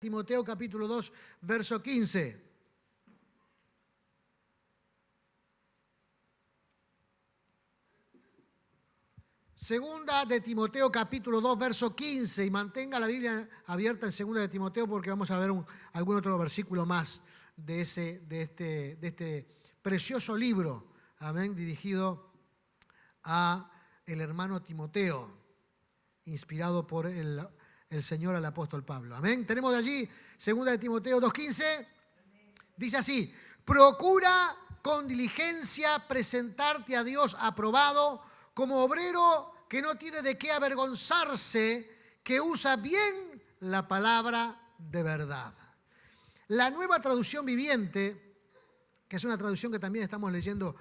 Timoteo capítulo 2, verso 15. Segunda de Timoteo capítulo 2, verso 15. Y mantenga la Biblia abierta en segunda de Timoteo porque vamos a ver algún otro versículo más de este precioso libro. Amén, dirigido a el hermano Timoteo, inspirado por el Señor al apóstol Pablo. Amén. Tenemos de allí, segunda de Timoteo 2:15, dice así: procura con diligencia presentarte a Dios aprobado, como obrero que no tiene de qué avergonzarse, que usa bien la palabra de verdad. La Nueva Traducción Viviente, que es una traducción que también estamos leyendo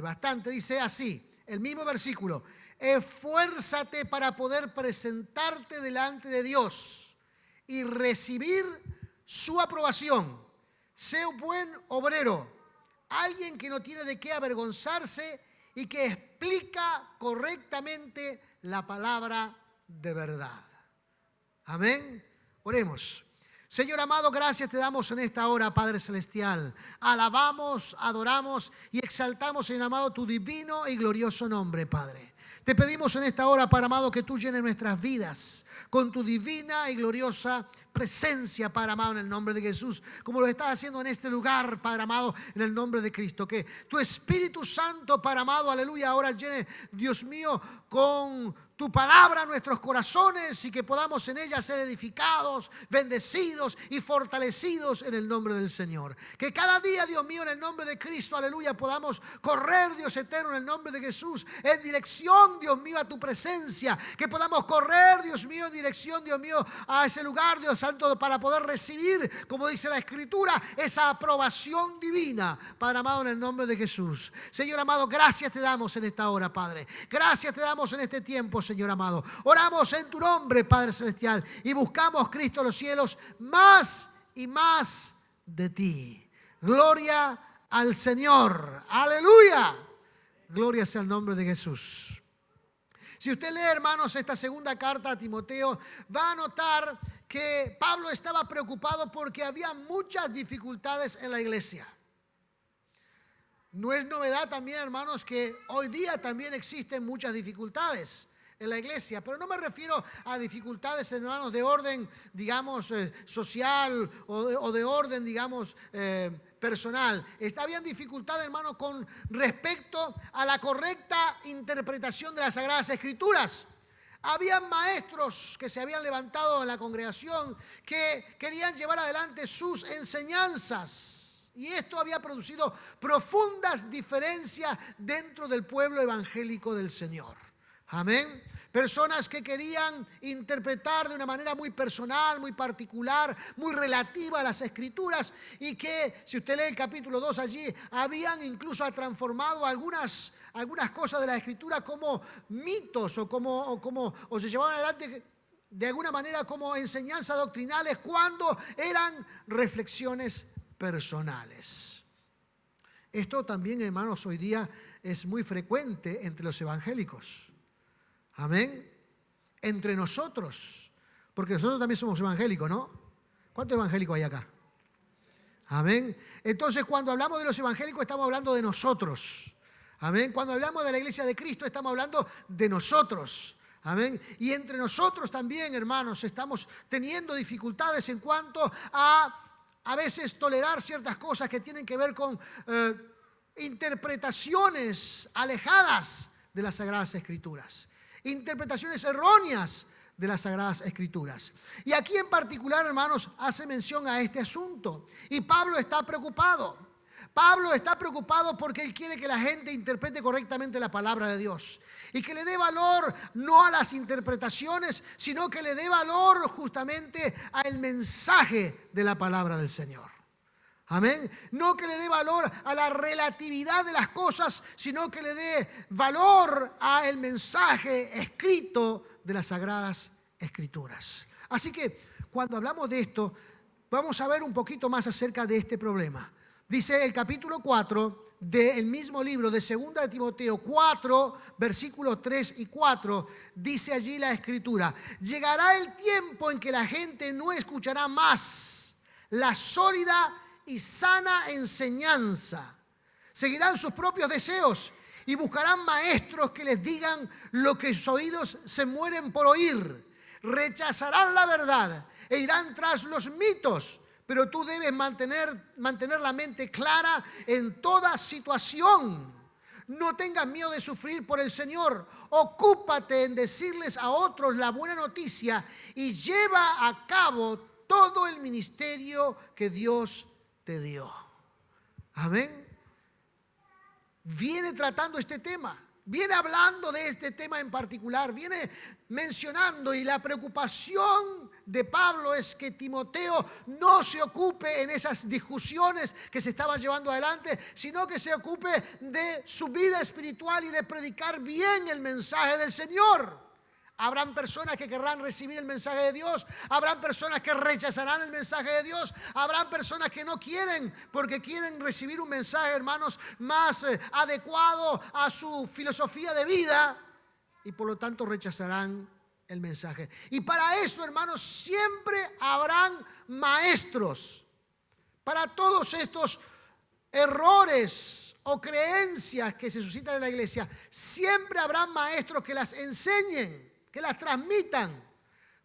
bastante, dice así, el mismo versículo: esfuérzate para poder presentarte delante de Dios y recibir su aprobación. Sé un buen obrero, alguien que no tiene de qué avergonzarse y que explica correctamente la palabra de verdad. Amén. Oremos. Señor amado, gracias te damos en esta hora, Padre Celestial. Alabamos, adoramos y exaltamos, Señor amado, tu divino y glorioso nombre, Padre. Te pedimos en esta hora, Padre amado, que tú llenes nuestras vidas con tu divina y gloriosa presencia, Padre amado, en el nombre de Jesús, como lo estás haciendo en este lugar, Padre amado, en el nombre de Cristo. Que tu Espíritu Santo, Padre amado, aleluya, ahora llene, Dios mío, con tu palabra nuestros corazones y que podamos en ella ser edificados, bendecidos y fortalecidos en el nombre del Señor. Que cada día, Dios mío, en el nombre de Cristo, aleluya, podamos correr, Dios eterno, en el nombre de Jesús, en dirección, Dios mío, a tu presencia. Que podamos correr, Dios mío, en dirección, Dios mío, a ese lugar, Dios Santo, para poder recibir, como dice la Escritura, esa aprobación divina, Padre amado, en el nombre de Jesús. Señor amado, gracias te damos en esta hora, Padre. Gracias te damos en este tiempo, Señor amado. Oramos en tu nombre, Padre Celestial, y buscamos, Cristo, en los cielos, más y más de ti. Gloria al Señor. Aleluya. Gloria sea el nombre de Jesús. Si usted lee, hermanos, esta segunda carta a Timoteo, va a notar que Pablo estaba preocupado porque había muchas dificultades en la iglesia. No es novedad también, hermanos, que hoy día también existen muchas dificultades en la iglesia, pero no me refiero a dificultades, hermanos, de orden, digamos, social o de orden, digamos, personal. Habían dificultades, hermanos, con respecto a la correcta interpretación de las Sagradas Escrituras. Habían maestros que se habían levantado en la congregación que querían llevar adelante sus enseñanzas. Y esto había producido profundas diferencias dentro del pueblo evangélico del Señor. Amén. Personas que querían interpretar de una manera muy personal, muy particular, muy relativa a las Escrituras, y que, si usted lee el capítulo 2 allí, habían incluso transformado algunas cosas de la Escritura como mitos o se llevaban adelante de alguna manera como enseñanzas doctrinales cuando eran reflexiones personales. Esto también, hermanos, hoy día es muy frecuente entre los evangélicos. Amén. Entre nosotros, porque nosotros también somos evangélicos, ¿no? ¿Cuántos evangélicos hay acá? Amén. Entonces, cuando hablamos de los evangélicos, estamos hablando de nosotros. Amén. Cuando hablamos de la iglesia de Cristo, estamos hablando de nosotros. Amén. Y entre nosotros también, hermanos, estamos teniendo dificultades en cuanto a veces tolerar ciertas cosas que tienen que ver con interpretaciones alejadas de las Sagradas Escrituras. Interpretaciones erróneas de las Sagradas Escrituras. Y aquí en particular, hermanos, hace mención a este asunto. Y Pablo está preocupado. Pablo está preocupado porque él quiere que la gente interprete correctamente la palabra de Dios. Y que le dé valor no a las interpretaciones, sino que le dé valor justamente al mensaje de la palabra del Señor. Amén. No que le dé valor a la relatividad de las cosas, sino que le dé valor al mensaje escrito de las Sagradas Escrituras. Así que cuando hablamos de esto, vamos a ver un poquito más acerca de este problema. Dice el capítulo 4 del mismo libro de 2 de Timoteo 4, versículos 3 y 4, dice allí la Escritura: llegará el tiempo en que la gente no escuchará más la sólida y sana enseñanza. Seguirán sus propios deseos y buscarán maestros que les digan lo que sus oídos se mueren por oír. Rechazarán la verdad e irán tras los mitos. Pero tú debes mantener la mente clara en toda situación. No tengas miedo de sufrir por el Señor. Ocúpate en decirles a otros la buena noticia y lleva a cabo todo el ministerio que Dios te dio. Amén. Viene tratando este tema. Viene hablando de este tema en particular, viene mencionando, y la preocupación de Pablo es que Timoteo no se ocupe en esas discusiones que se estaban llevando adelante, sino que se ocupe de su vida espiritual y de predicar bien el mensaje del Señor. Habrán personas que querrán recibir el mensaje de Dios, habrán personas que rechazarán el mensaje de Dios, habrán personas que no quieren porque quieren recibir un mensaje, hermanos, más adecuado a su filosofía de vida, y por lo tanto rechazarán el mensaje. Y para eso, hermanos, siempre habrán maestros. Para todos estos errores o creencias que se suscitan en la iglesia, siempre habrán maestros que las enseñen, que las transmitan.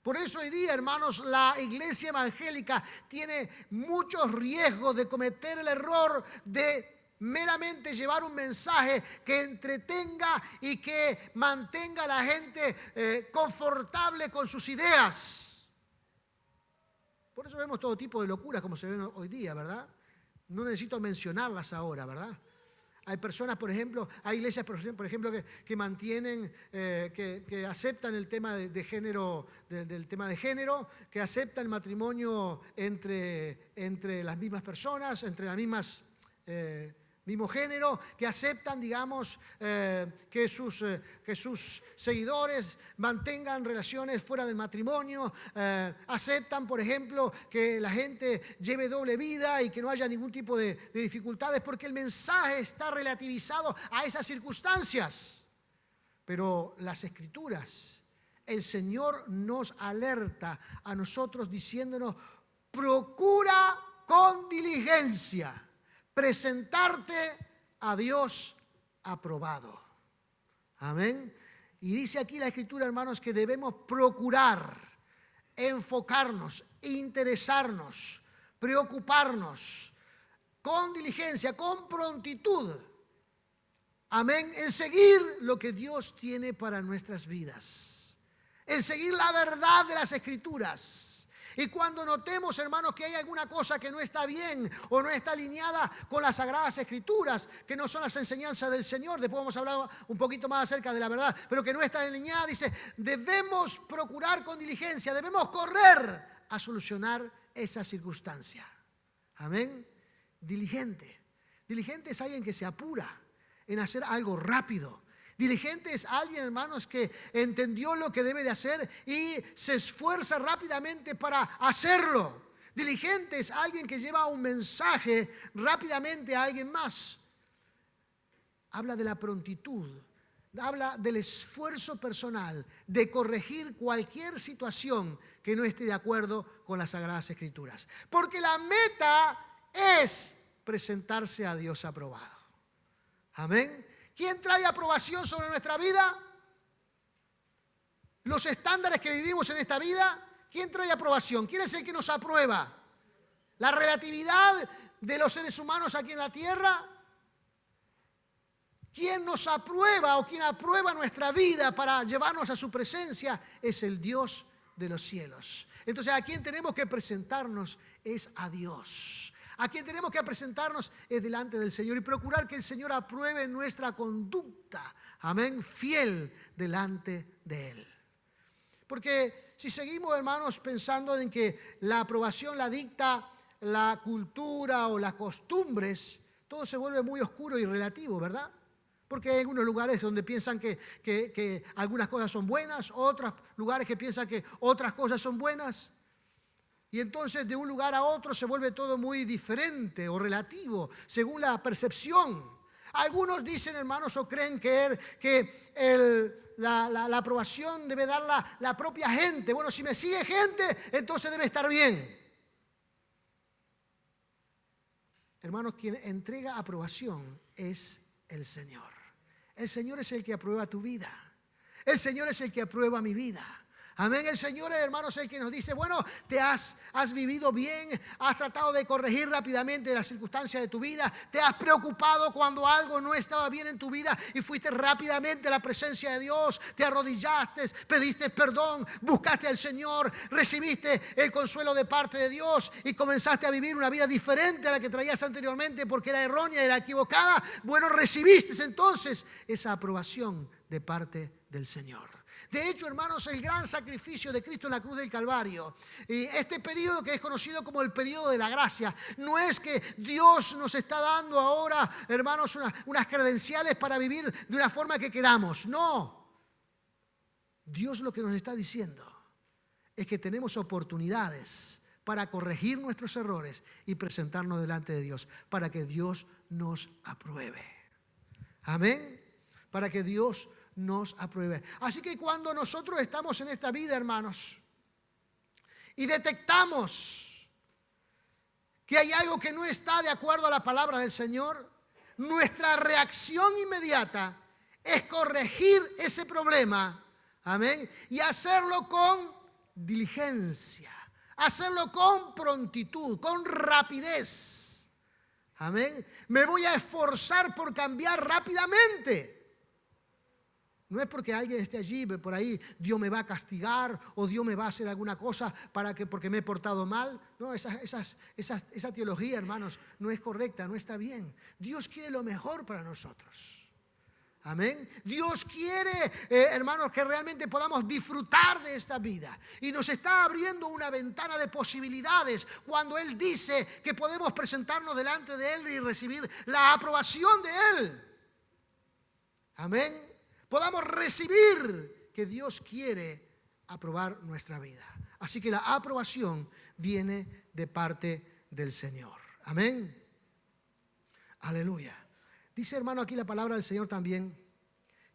Por eso hoy día, hermanos, la iglesia evangélica tiene muchos riesgos de cometer el error de meramente llevar un mensaje que entretenga y que mantenga a la gente confortable con sus ideas. Por eso vemos todo tipo de locuras como se ven hoy día, ¿verdad? No necesito mencionarlas ahora, ¿verdad? Hay personas, por ejemplo, hay iglesias, por ejemplo, que mantienen, que aceptan el tema de género, del tema de género, que aceptan el matrimonio entre las mismas personas, entre las mismas mismo género, que aceptan, digamos, que sus seguidores mantengan relaciones fuera del matrimonio, aceptan, por ejemplo, que la gente lleve doble vida y que no haya ningún tipo de dificultades, porque el mensaje está relativizado a esas circunstancias. Pero las Escrituras, el Señor nos alerta a nosotros diciéndonos: procura con diligencia presentarte a Dios aprobado. Amén. Y dice aquí la Escritura, hermanos, que debemos procurar, enfocarnos, interesarnos, preocuparnos con diligencia, con prontitud. Amén. En seguir lo que Dios tiene para nuestras vidas. En seguir la verdad de las Escrituras. Y cuando notemos, hermanos, que hay alguna cosa que no está bien o no está alineada con las Sagradas Escrituras, que no son las enseñanzas del Señor, después vamos a hablar un poquito más acerca de la verdad, pero que no está alineada, dice, debemos procurar con diligencia, debemos correr a solucionar esa circunstancia. Amén. Diligente. Diligente es alguien que se apura en hacer algo rápido. Diligente es alguien, hermanos, que entendió lo que debe de hacer y se esfuerza rápidamente para hacerlo. Diligente es alguien que lleva un mensaje rápidamente a alguien más. Habla de la prontitud, habla del esfuerzo personal de corregir cualquier situación que no esté de acuerdo con las Sagradas Escrituras. Porque la meta es presentarse a Dios aprobado. Amén. ¿Quién trae aprobación sobre nuestra vida? Los estándares que vivimos en esta vida. ¿Quién trae aprobación? ¿Quién es el que nos aprueba? ¿La relatividad de los seres humanos aquí en la tierra? ¿Quién nos aprueba o quién aprueba nuestra vida para llevarnos a su presencia? Es el Dios de los cielos. Entonces, ¿a quién tenemos que presentarnos? Es a Dios. A quien tenemos que presentarnos es delante del Señor y procurar que el Señor apruebe nuestra conducta, amén, fiel delante de Él. Porque si seguimos, hermanos, pensando en que la aprobación la dicta la cultura o las costumbres, todo se vuelve muy oscuro y relativo, ¿verdad? Porque hay algunos lugares donde piensan que algunas cosas son buenas, otros lugares que piensan que otras cosas son buenas. Y entonces de un lugar a otro se vuelve todo muy diferente o relativo, según la percepción. Algunos dicen, hermanos, o creen que la aprobación debe dar la propia gente. Bueno, si me sigue gente, entonces debe estar bien. Hermanos, quien entrega aprobación es el Señor. El Señor es el que aprueba tu vida. El Señor es el que aprueba mi vida. Amén. El Señor, hermanos, es el que nos dice, bueno, te has vivido bien, has tratado de corregir rápidamente las circunstancias de tu vida, te has preocupado cuando algo no estaba bien en tu vida y fuiste rápidamente a la presencia de Dios, te arrodillaste, pediste perdón, buscaste al Señor, recibiste el consuelo de parte de Dios y comenzaste a vivir una vida diferente a la que traías anteriormente porque era errónea, era equivocada. Bueno, recibiste entonces esa aprobación de parte del Señor. De hecho, hermanos, el gran sacrificio de Cristo en la cruz del Calvario, y este periodo que es conocido como el periodo de la gracia, no es que Dios nos está dando ahora, hermanos, unas credenciales para vivir de una forma que queramos. No. Dios lo que nos está diciendo es que tenemos oportunidades para corregir nuestros errores y presentarnos delante de Dios, para que Dios nos apruebe. Amén. Para que Dios nos apruebe. Así que cuando nosotros estamos en esta vida, hermanos, y detectamos que hay algo que no está de acuerdo a la palabra del Señor, nuestra reacción inmediata es corregir ese problema, amén, y hacerlo con diligencia, hacerlo con prontitud, con rapidez, amén. Me voy a esforzar por cambiar rápidamente. No es porque alguien esté allí, por ahí Dios me va a castigar o Dios me va a hacer alguna cosa porque me he portado mal. No, esa teología, hermanos, no es correcta, no está bien. Dios quiere lo mejor para nosotros. Amén. Dios quiere, hermanos, que realmente podamos disfrutar de esta vida. Y nos está abriendo una ventana de posibilidades cuando Él dice que podemos presentarnos delante de Él y recibir la aprobación de Él. Amén. Podamos recibir que Dios quiere aprobar nuestra vida. Así que la aprobación viene de parte del Señor. Amén. Aleluya. Dice, hermano, aquí la palabra del Señor también,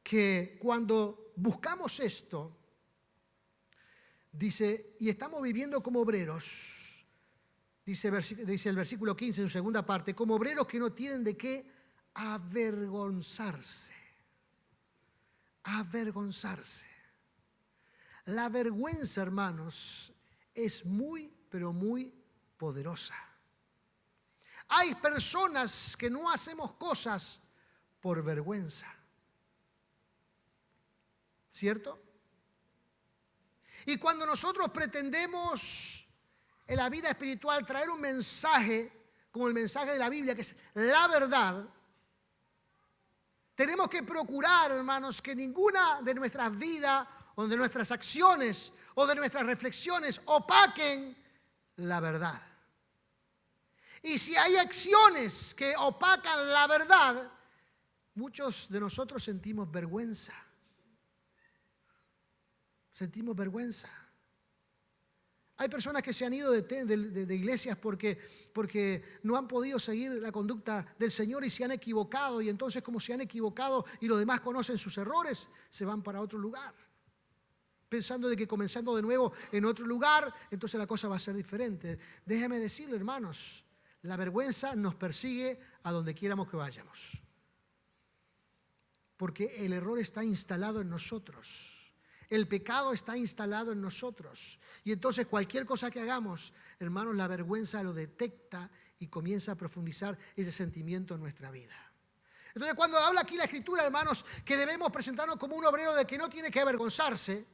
que cuando buscamos esto, dice, y estamos viviendo como obreros, dice el versículo 15 en su segunda parte, como obreros que no tienen de qué avergonzarse. Avergonzarse. La vergüenza, hermanos, es muy, pero muy poderosa. Hay personas que no hacemos cosas por vergüenza. ¿Cierto? Y cuando nosotros pretendemos en la vida espiritual traer un mensaje, como el mensaje de la Biblia, que es la verdad, tenemos que procurar, hermanos, que ninguna de nuestras vidas o de nuestras acciones o de nuestras reflexiones opaquen la verdad. Y si hay acciones que opacan la verdad, muchos de nosotros sentimos vergüenza. Sentimos vergüenza. Hay personas que se han ido de iglesias porque no han podido seguir la conducta del Señor y se han equivocado. Y entonces, como se han equivocado y los demás conocen sus errores, se van para otro lugar, pensando de que comenzando de nuevo en otro lugar, entonces la cosa va a ser diferente. Déjeme decirle, hermanos, la vergüenza nos persigue a donde quieramos que vayamos. Porque el error está instalado en nosotros. El pecado está instalado en nosotros. Y entonces cualquier cosa que hagamos, hermanos, la vergüenza lo detecta y comienza a profundizar ese sentimiento en nuestra vida. Entonces, cuando habla aquí la Escritura, hermanos, que debemos presentarnos como un obrero de que no tiene que avergonzarse,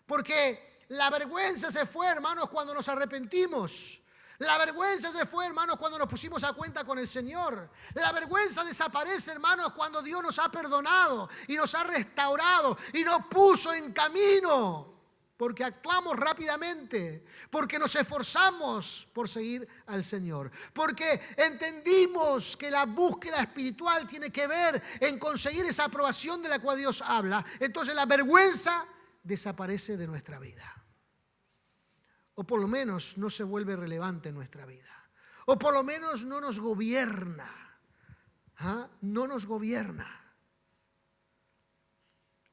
porque la vergüenza se fue, hermanos, cuando nos arrepentimos. La vergüenza se fue, hermanos, cuando nos pusimos a cuenta con el Señor. La vergüenza desaparece, hermanos, cuando Dios nos ha perdonado y nos ha restaurado y nos puso en camino. Porque actuamos rápidamente, porque nos esforzamos por seguir al Señor, porque entendimos que la búsqueda espiritual tiene que ver en conseguir esa aprobación de la cual Dios habla. Entonces la vergüenza desaparece de nuestra vida. o por lo menos no se vuelve relevante en nuestra vida, o por lo menos no nos gobierna. No nos gobierna.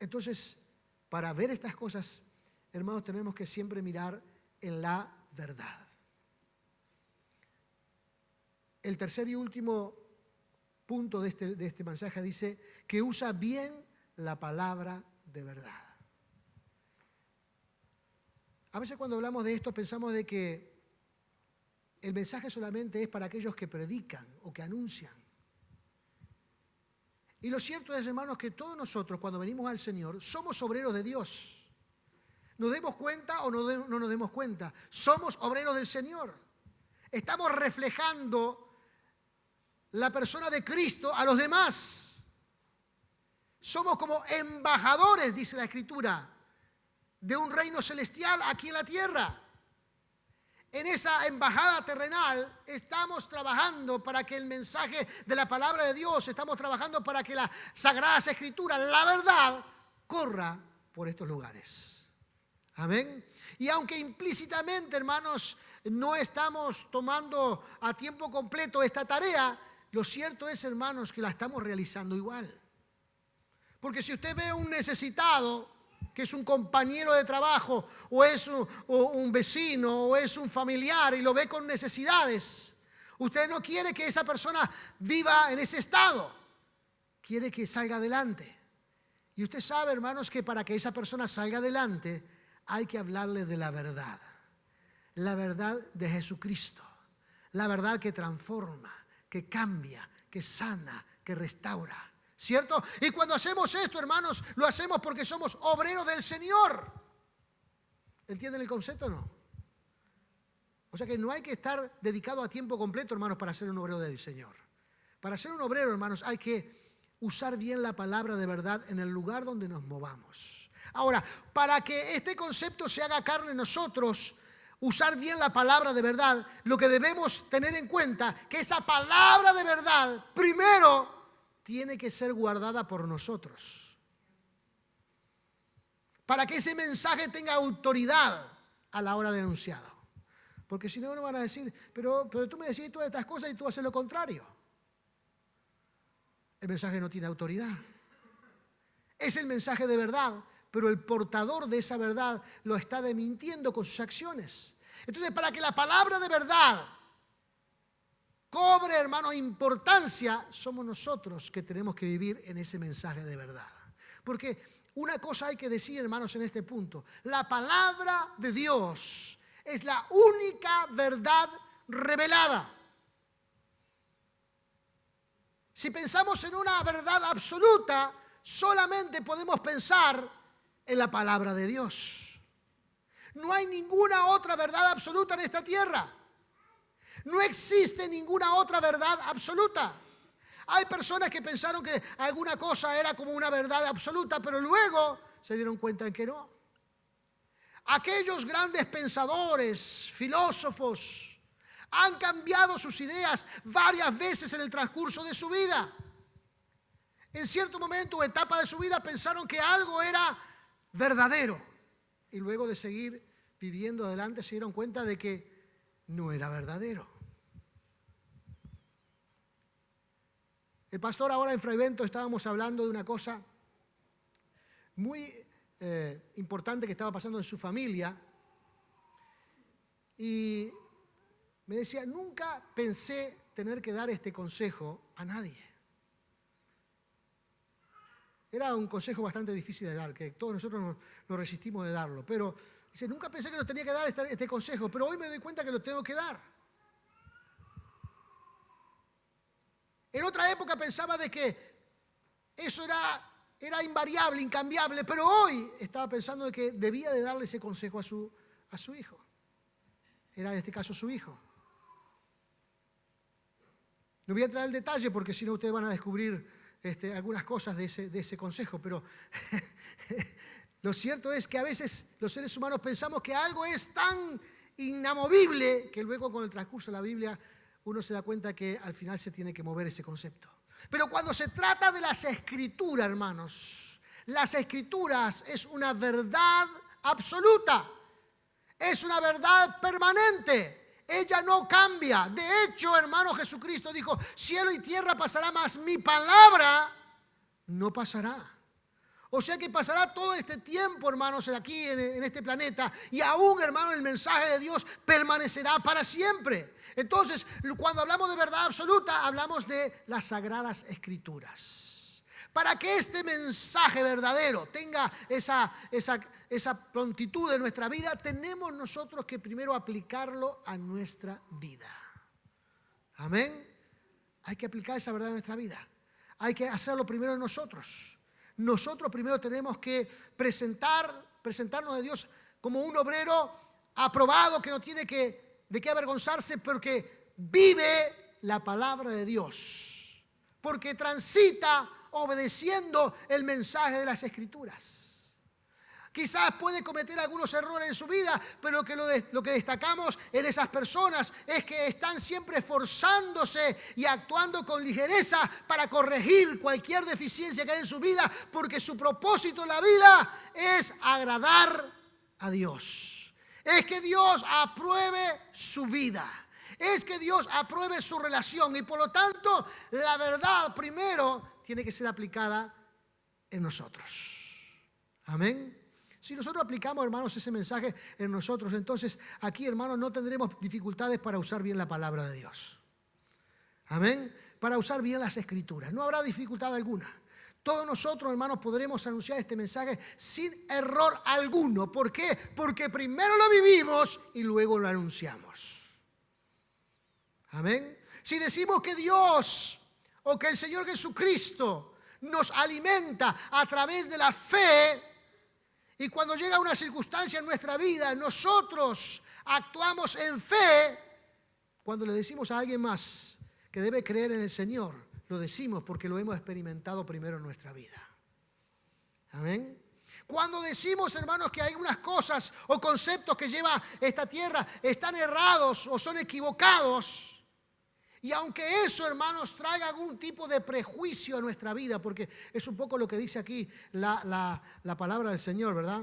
Entonces, para ver estas cosas, hermanos, tenemos que siempre mirar en la verdad. El tercer y último punto de este mensaje dice que usa bien la palabra de verdad. A veces cuando hablamos de esto pensamos de que el mensaje solamente es para aquellos que predican o que anuncian. Y lo cierto es, hermanos, que todos nosotros cuando venimos al Señor somos obreros de Dios. Nos demos cuenta o no nos demos cuenta, somos obreros del Señor. Estamos reflejando la persona de Cristo a los demás. Somos como embajadores, dice la Escritura, de un reino celestial aquí en la tierra. En esa embajada terrenal estamos trabajando para que el mensaje de la palabra de Dios, estamos trabajando para que las Sagradas Escrituras, la verdad, corra por estos lugares. Amén. Y aunque implícitamente, hermanos, no estamos tomando a tiempo completo esta tarea, lo cierto es, hermanos, que la estamos realizando igual. Porque si usted ve a un necesitado, que es un compañero de trabajo, o es un vecino, o es un familiar, y lo ve con necesidades, usted no quiere que esa persona viva en ese estado, quiere que salga adelante. Y usted sabe, hermanos, que para que esa persona salga adelante, hay que hablarle de la verdad de Jesucristo, la verdad que transforma, que cambia, que sana, que restaura. ¿Cierto? Y cuando hacemos esto, hermanos, lo hacemos porque somos obreros del Señor. ¿Entienden el concepto o no? O sea que no hay que estar dedicado a tiempo completo, hermanos, para ser un obrero del Señor. Para ser un obrero, hermanos, hay que usar bien la palabra de verdad en el lugar donde nos movamos. Ahora, para que este concepto se haga carne en nosotros, usar bien la palabra de verdad, lo que debemos tener en cuenta, que esa palabra de verdad, primero, tiene que ser guardada por nosotros. Para que ese mensaje tenga autoridad a la hora de anunciarlo. Porque si no, no van a decir, pero tú me decís todas estas cosas y tú haces lo contrario. El mensaje no tiene autoridad. Es el mensaje de verdad, pero el portador de esa verdad lo está desmintiendo con sus acciones. Entonces, para que la palabra de verdad cobre, hermanos, importancia, somos nosotros que tenemos que vivir en ese mensaje de verdad. Porque una cosa hay que decir, hermanos, en este punto. La palabra de Dios es la única verdad revelada. Si pensamos en una verdad absoluta, solamente podemos pensar en la palabra de Dios. No hay ninguna otra verdad absoluta en esta tierra. No existe ninguna otra verdad absoluta. Hay personas que pensaron que alguna cosa era como una verdad absoluta, pero luego se dieron cuenta de que no. Aquellos grandes pensadores, filósofos, han cambiado sus ideas varias veces en el transcurso de su vida. En cierto momento o etapa de su vida pensaron que algo era verdadero. Y luego de seguir viviendo adelante se dieron cuenta de que no era verdadero. El pastor ahora en Fray Bento estábamos hablando de una cosa muy importante que estaba pasando en su familia y me decía, nunca pensé tener que dar este consejo a nadie. Era un consejo bastante difícil de dar, que todos nosotros nos resistimos de darlo, pero dice, nunca pensé que nos tenía que dar este consejo, pero hoy me doy cuenta que lo tengo que dar. En otra época pensaba de que eso era invariable, incambiable, pero hoy estaba pensando de que debía de darle ese consejo a su hijo. Era en este caso su hijo. No voy a entrar en detalle porque si no ustedes van a descubrir algunas cosas de ese consejo, pero lo cierto es que a veces los seres humanos pensamos que algo es tan inamovible que luego con el transcurso de la Biblia uno se da cuenta que al final se tiene que mover ese concepto. Pero cuando se trata de las Escrituras, hermanos, las Escrituras es una verdad absoluta. es una verdad permanente. Ella no cambia. De hecho, hermano, Jesucristo dijo, cielo y tierra pasará, mas mi palabra no pasará. O sea que pasará todo este tiempo, hermanos, aquí en este planeta, y aún, hermano, el mensaje de Dios permanecerá para siempre. Entonces, cuando hablamos de verdad absoluta, hablamos de las Sagradas Escrituras. Para que este mensaje verdadero tenga esa prontitud en nuestra vida, tenemos nosotros que primero aplicarlo a nuestra vida. Amén. Hay que aplicar esa verdad en nuestra vida. Hay que hacerlo primero en nosotros. Nosotros primero tenemos que presentarnos a Dios como un obrero aprobado que no tiene de qué avergonzarse, porque vive la palabra de Dios, porque transita obedeciendo el mensaje de las Escrituras. Quizás puede cometer algunos errores en su vida, pero lo que destacamos en esas personas es que están siempre esforzándose y actuando con ligereza para corregir cualquier deficiencia que hay en su vida, porque su propósito en la vida es agradar a Dios. Es que Dios apruebe su vida. Es que Dios apruebe su relación, y por lo tanto la verdad primero tiene que ser aplicada en nosotros. Amén. Si nosotros aplicamos, hermanos, ese mensaje en nosotros, entonces aquí, hermanos, no tendremos dificultades para usar bien la palabra de Dios. Amén. Para usar bien las Escrituras. No habrá dificultad alguna. Todos nosotros, hermanos, podremos anunciar este mensaje sin error alguno. ¿Por qué? Porque primero lo vivimos y luego lo anunciamos. Amén. Si decimos que Dios o que el Señor Jesucristo nos alimenta a través de la fe, y cuando llega una circunstancia en nuestra vida, nosotros actuamos en fe. Cuando le decimos a alguien más que debe creer en el Señor, lo decimos porque lo hemos experimentado primero en nuestra vida. Amén. Cuando decimos, hermanos, que hay unas cosas o conceptos que lleva esta tierra están errados o son equivocados, y aunque eso, hermanos, traiga algún tipo de prejuicio a nuestra vida, porque es un poco lo que dice aquí la palabra del Señor, ¿verdad?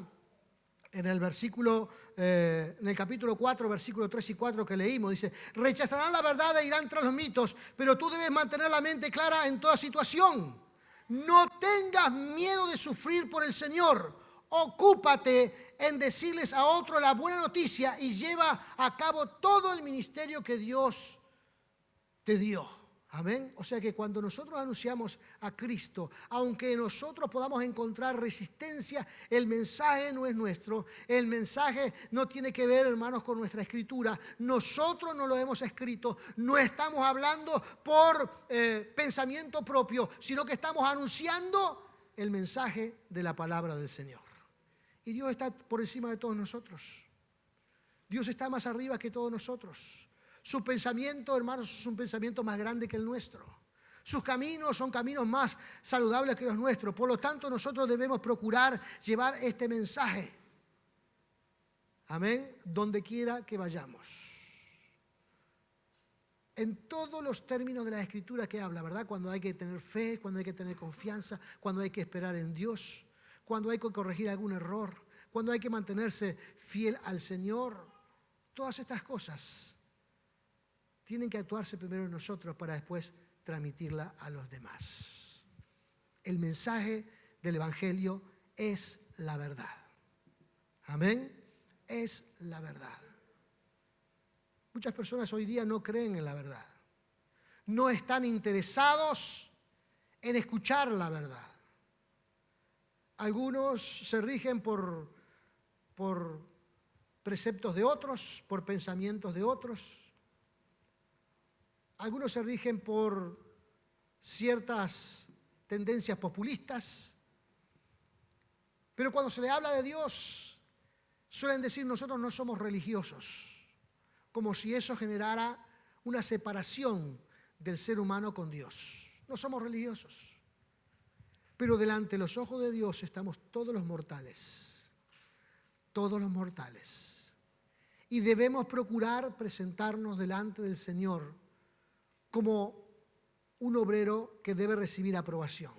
En el versículo, en el capítulo 4, versículos 3 y 4 que leímos, dice: rechazarán la verdad e irán tras los mitos, pero tú debes mantener la mente clara en toda situación. No tengas miedo de sufrir por el Señor. Ocúpate en decirles a otros la buena noticia y lleva a cabo todo el ministerio que Dios te dio. Amén. O sea que cuando nosotros anunciamos a Cristo, aunque nosotros podamos encontrar resistencia, el mensaje no es nuestro. El mensaje no tiene que ver, hermanos, con nuestra escritura. Nosotros no lo hemos escrito. No estamos hablando por pensamiento propio, sino que estamos anunciando el mensaje de la palabra del Señor. Y Dios está por encima de todos nosotros. Dios está más arriba que todos nosotros. Su pensamiento, hermanos, es un pensamiento más grande que el nuestro. Sus caminos son caminos más saludables que los nuestros. Por lo tanto, nosotros debemos procurar llevar este mensaje. Amén. Donde quiera que vayamos. En todos los términos de la Escritura que habla, ¿verdad? Cuando hay que tener fe, cuando hay que tener confianza, cuando hay que esperar en Dios, cuando hay que corregir algún error, cuando hay que mantenerse fiel al Señor. Todas estas cosas tienen que actuarse primero en nosotros para después transmitirla a los demás. El mensaje del Evangelio es la verdad. Amén. Es la verdad. Muchas personas hoy día no creen en la verdad. No están interesados en escuchar la verdad. Algunos se rigen por preceptos de otros, por pensamientos de otros. Algunos se rigen por ciertas tendencias populistas. Pero cuando se le habla de Dios, suelen decir: nosotros no somos religiosos, como si eso generara una separación del ser humano con Dios. No somos religiosos. Pero delante de los ojos de Dios estamos todos los mortales. Todos los mortales. Y debemos procurar presentarnos delante del Señor como un obrero que debe recibir aprobación.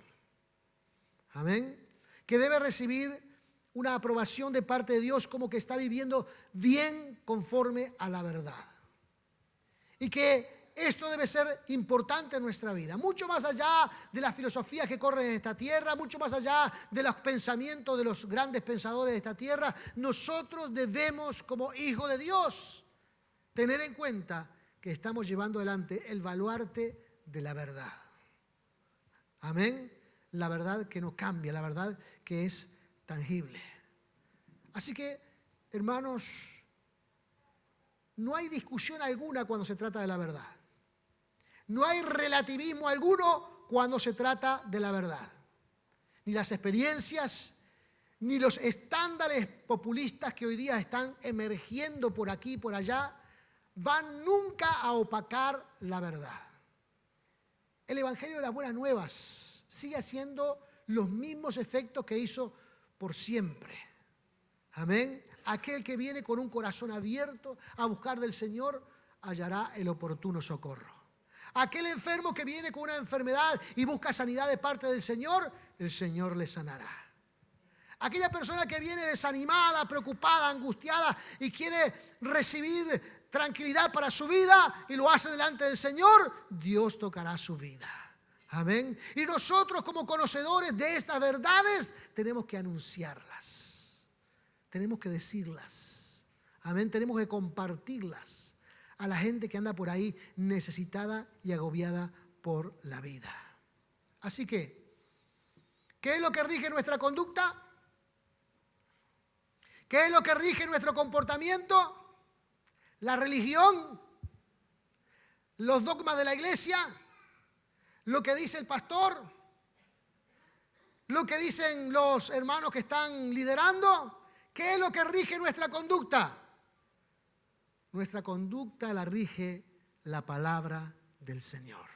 Amén. Que debe recibir una aprobación de parte de Dios como que está viviendo bien conforme a la verdad. Y que esto debe ser importante en nuestra vida, mucho más allá de las filosofías que corren en esta tierra, mucho más allá de los pensamientos de los grandes pensadores de esta tierra. Nosotros debemos, como hijos de Dios, tener en cuenta que estamos llevando adelante el baluarte de la verdad. Amén. La verdad que no cambia, la verdad que es tangible. Así que, hermanos, no hay discusión alguna cuando se trata de la verdad. No hay relativismo alguno cuando se trata de la verdad. Ni las experiencias, ni los estándares populistas que hoy día están emergiendo por aquí y por allá van nunca a opacar la verdad. El Evangelio de las Buenas Nuevas sigue haciendo los mismos efectos que hizo por siempre. Amén. Aquel que viene con un corazón abierto a buscar del Señor hallará el oportuno socorro. Aquel enfermo que viene con una enfermedad y busca sanidad de parte del Señor, el Señor le sanará. Aquella persona que viene desanimada, preocupada, angustiada y quiere recibir tranquilidad para su vida y lo hace delante del Señor, Dios tocará su vida. Amén. Y nosotros, como conocedores de estas verdades, tenemos que anunciarlas. Tenemos que decirlas. Amén. Tenemos que compartirlas a la gente que anda por ahí necesitada y agobiada por la vida. Así que, ¿qué es lo que rige nuestra conducta? ¿Qué es lo que rige nuestro comportamiento? La religión, los dogmas de la iglesia, lo que dice el pastor, lo que dicen los hermanos que están liderando. ¿Qué es lo que rige nuestra conducta? Nuestra conducta la rige la palabra del Señor.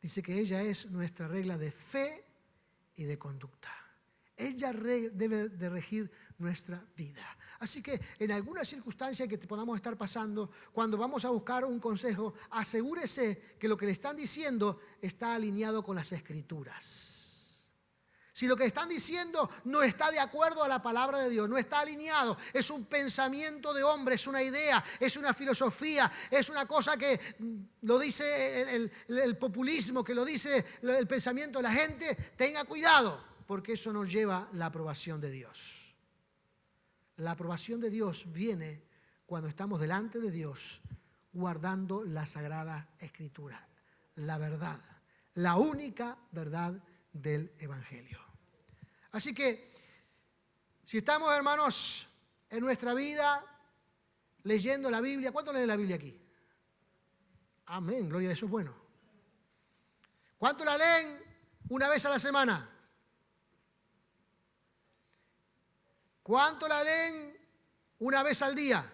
Dice que ella es nuestra regla de fe y de conducta. Ella debe de regir nuestra vida. Así que en alguna circunstancia que podamos estar pasando, cuando vamos a buscar un consejo, asegúrese que lo que le están diciendo está alineado con las Escrituras. Si lo que están diciendo no está de acuerdo a la palabra de Dios, no está alineado, es un pensamiento de hombre, es una idea, es una filosofía, es una cosa que lo dice el populismo, que lo dice el pensamiento de la gente, tenga cuidado, porque eso no lleva la aprobación de Dios. La aprobación de Dios viene cuando estamos delante de Dios guardando la Sagrada Escritura, la verdad, la única verdad del Evangelio. Así que, si estamos, hermanos, en nuestra vida leyendo la Biblia, ¿cuántos leen la Biblia aquí? Amén, gloria a Dios, eso es bueno. ¿Cuántos la leen una vez a la semana? ¿Cuántos la leen una vez al día?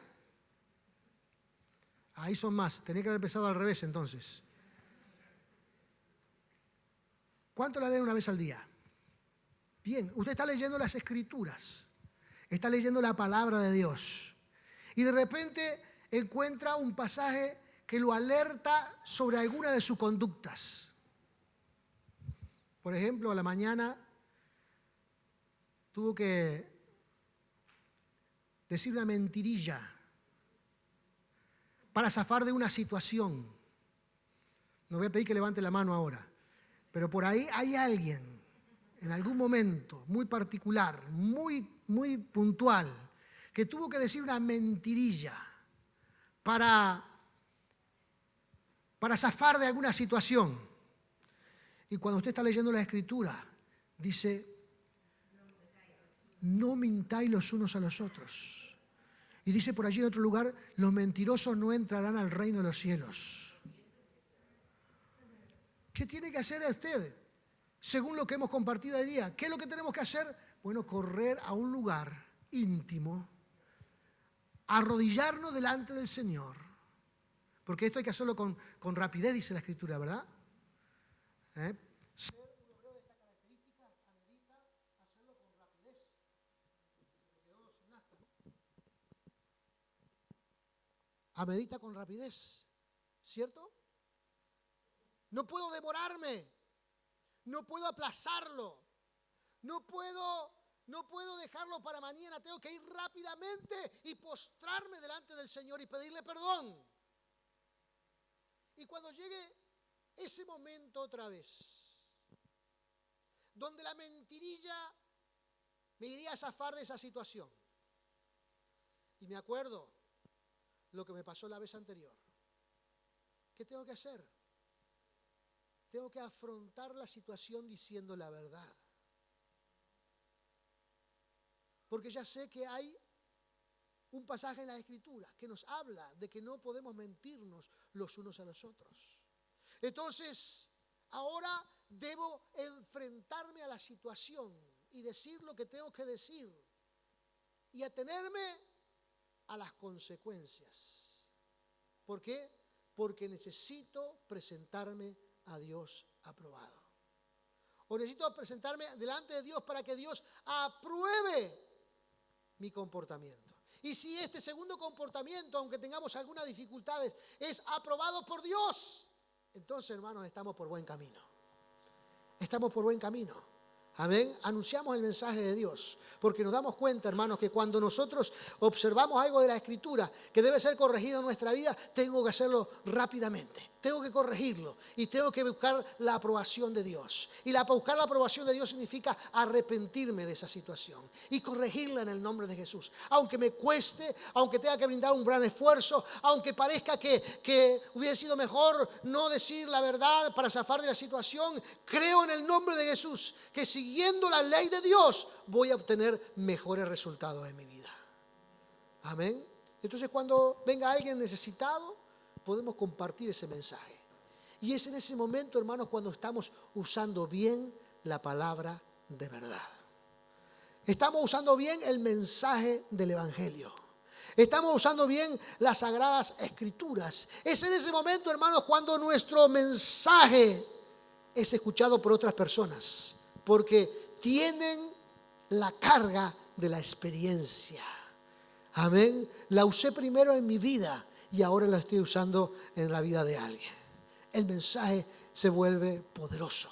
Ahí son más, tenía que haber empezado al revés entonces. ¿Cuánto la leen una vez al día? Bien, usted está leyendo las Escrituras, está leyendo la palabra de Dios y de repente encuentra un pasaje que lo alerta sobre alguna de sus conductas. Por ejemplo, a la mañana tuvo que decir una mentirilla para zafar de una situación. No voy a pedir que levante la mano ahora. Pero por ahí hay alguien, en algún momento muy particular, muy puntual, que tuvo que decir una mentirilla para zafar de alguna situación. Y cuando usted está leyendo la Escritura, dice, no mintáis los unos a los otros. Y dice por allí en otro lugar, los mentirosos no entrarán al reino de los cielos. ¿Qué tiene que hacer usted? Según lo que hemos compartido hoy día, ¿qué es lo que tenemos que hacer? Bueno, correr a un lugar íntimo, arrodillarnos delante del Señor, porque esto hay que hacerlo con rapidez, dice la Escritura, ¿verdad? Ser un obrero de esta característica amerita hacerlo con rapidez. Se me quedó sin asta, ¿no? Amerita con rapidez, ¿cierto? No puedo demorarme, no puedo aplazarlo, no puedo No puedo dejarlo para mañana. Tengo que ir rápidamente y postrarme delante del Señor y pedirle perdón. Y cuando llegue ese momento otra vez, donde la mentirilla me iría a zafar de esa situación. Y me acuerdo lo que me pasó la vez anterior. ¿Qué tengo que hacer? Tengo que afrontar la situación diciendo la verdad. Porque ya sé que hay un pasaje en la Escritura que nos habla de que no podemos mentirnos los unos a los otros. Entonces, ahora debo enfrentarme a la situación y decir lo que tengo que decir y atenerme a las consecuencias. ¿Por qué? Porque necesito presentarme a Dios aprobado. O necesito presentarme delante de Dios para que Dios apruebe mi comportamiento. Y si este segundo comportamiento, aunque tengamos algunas dificultades, es aprobado por Dios, entonces, hermanos, estamos por buen camino. Estamos por buen camino. Amén. Anunciamos el mensaje de Dios, porque nos damos cuenta, hermanos, que cuando nosotros observamos algo de la Escritura que debe ser corregido en nuestra vida, tengo que hacerlo rápidamente. Tengo que corregirlo y tengo que buscar la aprobación de Dios. Y buscar la aprobación de Dios significa arrepentirme de esa situación y corregirla en el nombre de Jesús. Aunque me cueste, aunque tenga que brindar un gran esfuerzo, aunque parezca que hubiera sido mejor no decir la verdad para zafar de la situación, creo en el nombre de Jesús que siguiendo la ley de Dios voy a obtener mejores resultados en mi vida. Amén. Entonces, cuando venga alguien necesitado, podemos compartir ese mensaje. Y es en ese momento, hermanos, cuando estamos usando bien la palabra de verdad. Estamos usando bien el mensaje del Evangelio. Estamos usando bien las Sagradas Escrituras. Es en ese momento, hermanos, cuando nuestro mensaje es escuchado por otras personas, porque tienen la carga de la experiencia. Amén. La usé primero en mi vida y ahora la estoy usando en la vida de alguien. El mensaje se vuelve poderoso.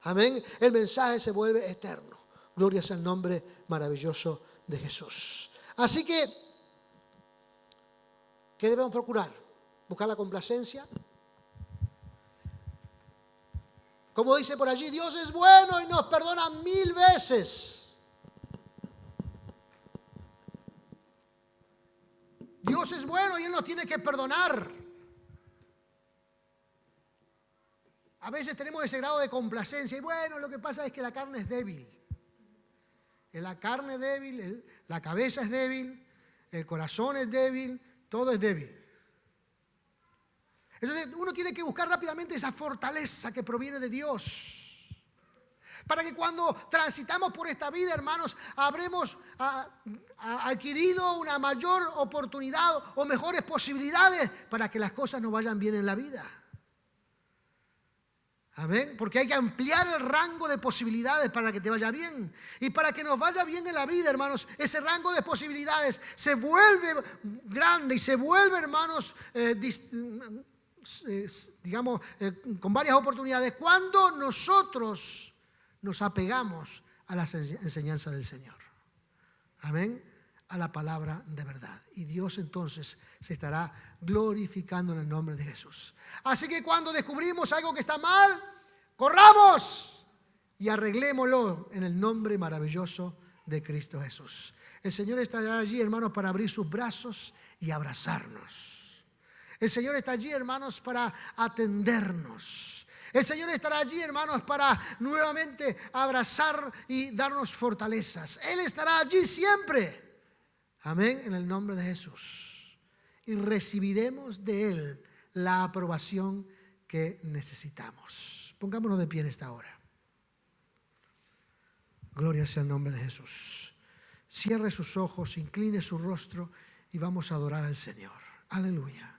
Amén. El mensaje se vuelve eterno. Gloria sea el nombre maravilloso de Jesús. Así que, ¿qué debemos procurar? Buscar la complacencia. Como dice por allí, Dios es bueno y nos perdona 1000 veces. Dios es bueno y Él nos tiene que perdonar. A veces tenemos ese grado de complacencia y bueno, lo que pasa es que la carne es débil. La carne es débil, la cabeza es débil, el corazón es débil, todo es débil. Entonces uno tiene que buscar rápidamente esa fortaleza que proviene de Dios. Para que cuando transitamos por esta vida, hermanos, habremos adquirido una mayor oportunidad o mejores posibilidades para que las cosas nos vayan bien en la vida. Amén. Porque hay que ampliar el rango de posibilidades para que te vaya bien. Y para que nos vaya bien en la vida, hermanos, ese rango de posibilidades se vuelve grande y se vuelve, hermanos, con varias oportunidades cuando nosotros nos apegamos a las enseñanzas del Señor. Amén. A la palabra de verdad. Y Dios entonces se estará glorificando en el nombre de Jesús. Así que cuando descubrimos algo que está mal, corramos y arreglémoslo en el nombre maravilloso de Cristo Jesús. El Señor estará allí, hermanos, para abrir sus brazos y abrazarnos. El Señor está allí, hermanos, para atendernos. El Señor estará allí, hermanos, para nuevamente abrazar y darnos fortalezas. Él estará allí siempre. Amén, en el nombre de Jesús. Y recibiremos de Él la aprobación que necesitamos. Pongámonos de pie en esta hora. Gloria sea el nombre de Jesús. Cierre sus ojos, incline su rostro y vamos a adorar al Señor. Aleluya.